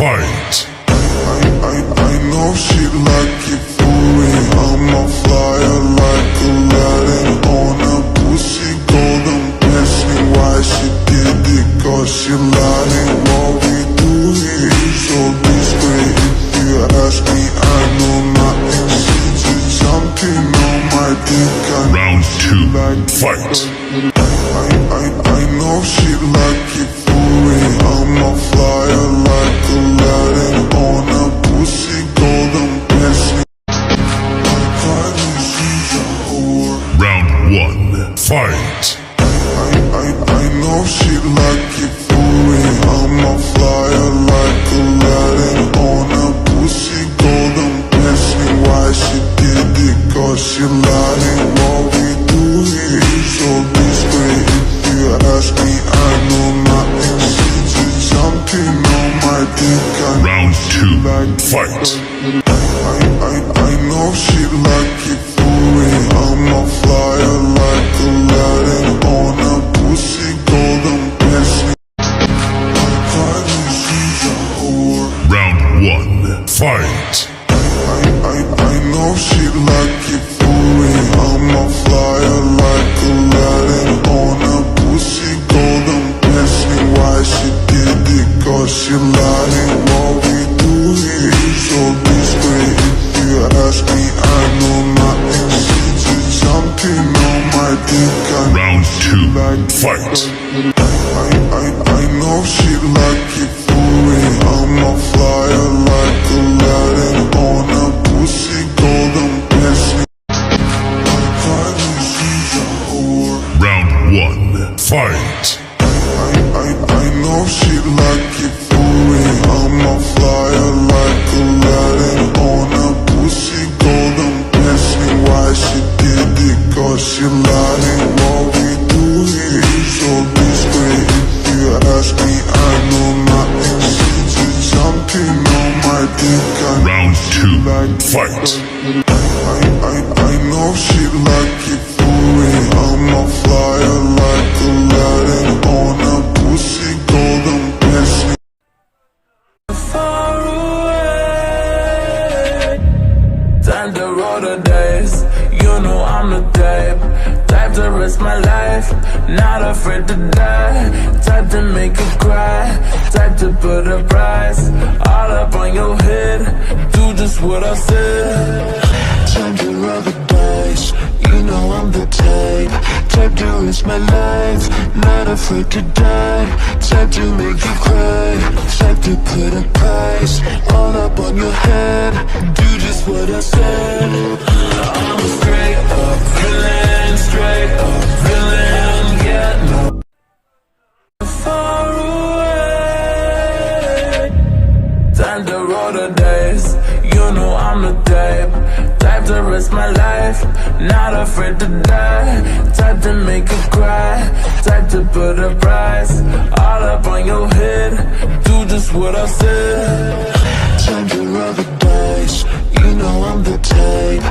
Fight. I know she like it for me. I'm a flyer like Aladdin on a pussy golden blessing. Why she did it? Cause she lying. What we do here is so discreet. If you ask me, I know nothing. She's just jumping on my dick. Round 2. Fight. I know she like it for me. I'm a flyer like Aladdin on a pussy golden blessing. Round 1. Fight. I know she like it for me. I'm a flyer like Aladdin on a pussy golden blessing. Why she did it? Cause she lying. What we do here is so discreet. If you ask me, I know nothing. She's just jumping on my dick. Round 2. Fight. I know she like it for me. I'm a flyer like Aladdin on a pussy golden blessing. Round 1. Fight. I know she like it for me. I'm a flyer like Aladdin on a pussy golden blessing. Why she did it? Cause she lying. What we do here is so discreet. If you ask me, I know nothing. She's just jumping on my dick. Round 2. Fight. I know she like it for me. I'm a flyer like Aladdin on a pussy golden blessing. Round 1. Fight. I know she like it for me. I'm a flyer like Aladdin on a pussy golden blessing. Why she did it? Cause she lying. What we do here is so discreet. If you ask me, I know nothing. She's just jumping on my dick. Round 2. Fight. I know she like it for me. I'm a flyer like Aladdin on a pussy golden blessing. Far away, time to roll the dice. You know I'm the type to risk my life, not afraid to die. Type to make you cry, type to put a price all up on your head. Do just what I said. Time to roll the dice. You know I'm the type to risk my life, not afraid to die. Type to make you cry, type to put a price all up on your head. Do just what I said. I'm a straight up villain, straight up villain, yeah, no. Far away, time to roll the dice. You know I'm the type to risk my life, not afraid to die. Type to make you cry, type to put a price all up on your head. Do just what I said. Time to roll the dice. You know I'm the type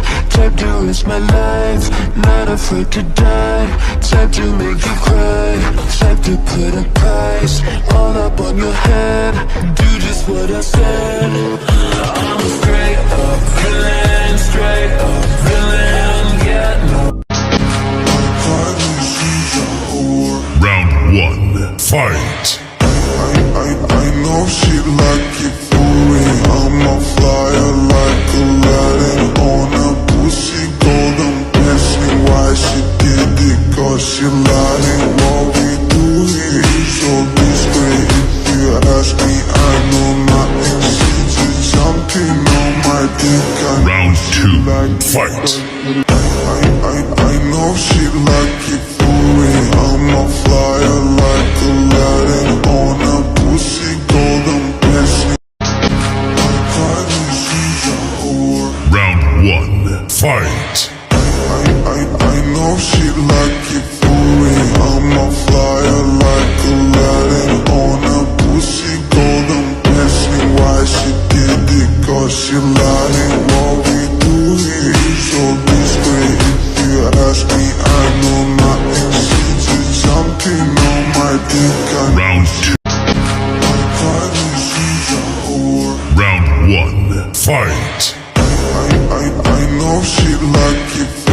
to risk my life, not afraid to die. Type to make you cry, type to put a price all up on your head. Do just what I said. I'm a straight up villain, straight up villain, yeah, no. Round 1. Fight. I know she like it for me. I'm a flyer like Aladdin on a pussy golden blessing. Why she did it? Cause she lying. What we do here is so discreet. If you ask me, I know nothing. She's just jumping on my dick. Round 2. Fight. I know she like it for me. I'm a flyer like Aladdin on a pussy golden blessing. Round 1. Fight. I know she like it for me. I'm a flyer like Aladdin on a pussy golden blessing. Why she did it? Cause she lying. What we do here is so discreet. If you ask me, I know nothing. She's just jumping on my dick. Round 2. fight. I know she like it